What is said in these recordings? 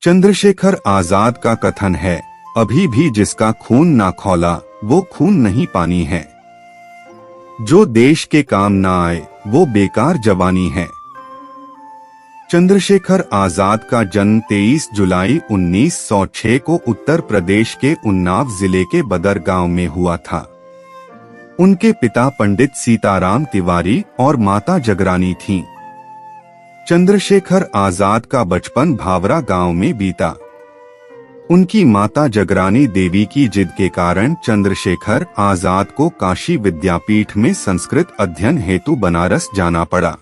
चंद्रशेखर आजाद का कथन है, अभी भी जिसका खून ना खौला वो खून नहीं पानी है। जो देश के काम ना आए वो बेकार जवानी है। चंद्रशेखर आजाद का जन्म 23 जुलाई 1906 को उत्तर प्रदेश के उन्नाव जिले के बदर गांव में हुआ था। उनके पिता पंडित सीताराम तिवारी और माता जगरानी थीं। चंद्रशेखर आजाद का बचपन भावरा गांव में बीता। उनकी माता जगरानी देवी की जिद के कारण चंद्रशेखर आजाद को काशी विद्यापीठ में संस्कृत अध्ययन हेतु बनारस जाना पड़ा।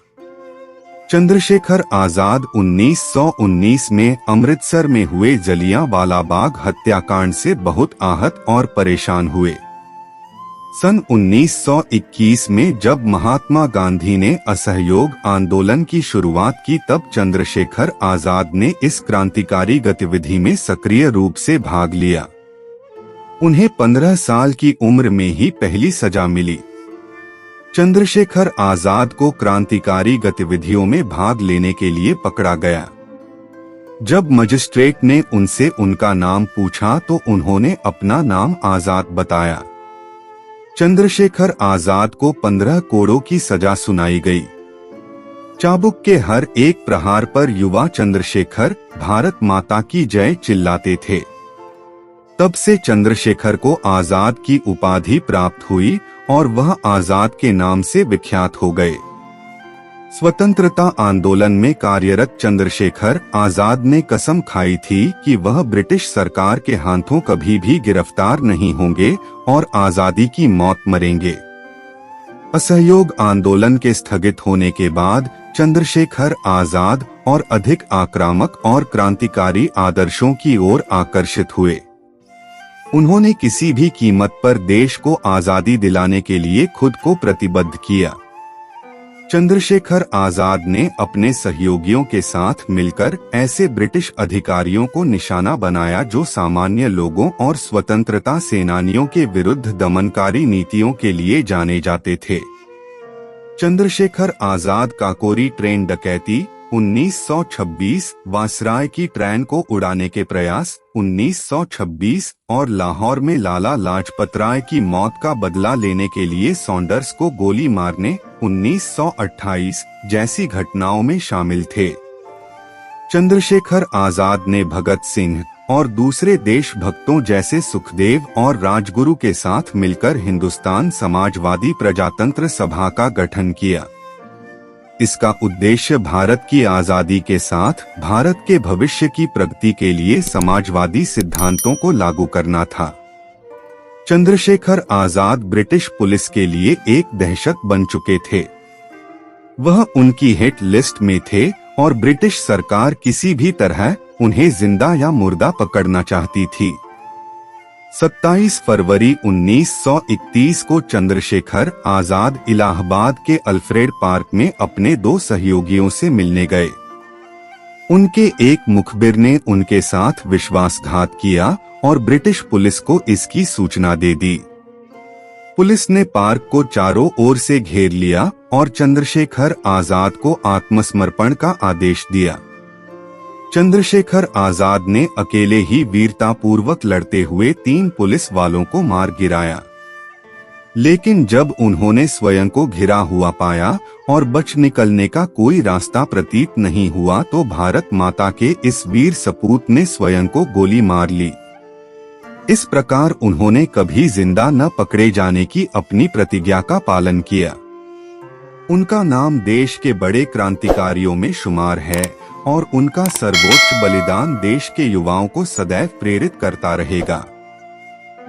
चंद्रशेखर आजाद 1919 में अमृतसर में हुए जलियांवाला बाग हत्याकांड से बहुत आहत और परेशान हुए। सन 1921 में जब महात्मा गांधी ने असहयोग आंदोलन की शुरुआत की तब चंद्रशेखर आजाद ने इस क्रांतिकारी गतिविधि में सक्रिय रूप से भाग लिया। उन्हें 15 साल की उम्र में ही पहली सजा मिली। चंद्रशेखर आजाद को क्रांतिकारी गतिविधियों में भाग लेने के लिए पकड़ा गया। जब मजिस्ट्रेट ने उनसे उनका नाम पूछा तो उन्होंने अपना नाम आजाद बताया। चंद्रशेखर आजाद को 15 कोड़ों की सजा सुनाई गई। चाबुक के हर एक प्रहार पर युवा चंद्रशेखर भारत माता की जय चिल्लाते थे। तब से चंद्रशेखर को आजाद की उपाधि प्राप्त हुई और वह आजाद के नाम से विख्यात हो गए। स्वतंत्रता आंदोलन में कार्यरत चंद्रशेखर आजाद ने कसम खाई थी कि वह ब्रिटिश सरकार के हाथों कभी भी गिरफ्तार नहीं होंगे और आजादी की मौत मरेंगे। असहयोग आंदोलन के स्थगित होने के बाद चंद्रशेखर आजाद और अधिक आक्रामक और क्रांतिकारी आदर्शों की ओर आकर्षित हुए। उन्होंने किसी भी कीमत पर देश को आजादी दिलाने के लिए खुद को प्रतिबद्ध किया। चंद्रशेखर आजाद ने अपने सहयोगियों के साथ मिलकर ऐसे ब्रिटिश अधिकारियों को निशाना बनाया जो सामान्य लोगों और स्वतंत्रता सेनानियों के विरुद्ध दमनकारी नीतियों के लिए जाने जाते थे। चंद्रशेखर आजाद काकोरी ट्रेन डकैती 1926, वायसराय की ट्रेन को उड़ाने के प्रयास 1926 और लाहौर में लाला लाजपत राय की मौत का बदला लेने के लिए सॉन्डर्स को गोली मारने 1928 जैसी घटनाओं में शामिल थे। चंद्रशेखर आजाद ने भगत सिंह और दूसरे देशभक्तों जैसे सुखदेव और राजगुरु के साथ मिलकर हिंदुस्तान समाजवादी प्रजातंत्र सभा का गठन किया। इसका उद्देश्य भारत की आजादी के साथ भारत के भविष्य की प्रगति के लिए समाजवादी सिद्धांतों को लागू करना था। चंद्रशेखर आजाद ब्रिटिश पुलिस के लिए एक दहशत बन चुके थे। वह उनकी हिट लिस्ट में थे और ब्रिटिश सरकार किसी भी तरह उन्हें जिंदा या मुर्दा पकड़ना चाहती थी। 27 फरवरी 1931 को चंद्रशेखर आजाद इलाहाबाद के अल्फ्रेड पार्क में अपने 2 सहयोगियों से मिलने गए। उनके एक मुखबिर ने उनके साथ विश्वासघात किया और ब्रिटिश पुलिस को इसकी सूचना दे दी। पुलिस ने पार्क को चारों ओर से घेर लिया और चंद्रशेखर आजाद को आत्मसमर्पण का आदेश दिया। चंद्रशेखर आजाद ने अकेले ही वीरतापूर्वक लड़ते हुए 3 पुलिस वालों को मार गिराया। लेकिन जब उन्होंने स्वयं को घिरा हुआ पाया और बच निकलने का कोई रास्ता प्रतीत नहीं हुआ तो भारत माता के इस वीर सपूत ने स्वयं को गोली मार ली। इस प्रकार उन्होंने कभी जिंदा न पकड़े जाने की अपनी प्रतिज्ञा का पालन किया। उनका नाम देश के बड़े क्रांतिकारियों में शुमार है और उनका सर्वोच्च बलिदान देश के युवाओं को सदैव प्रेरित करता रहेगा।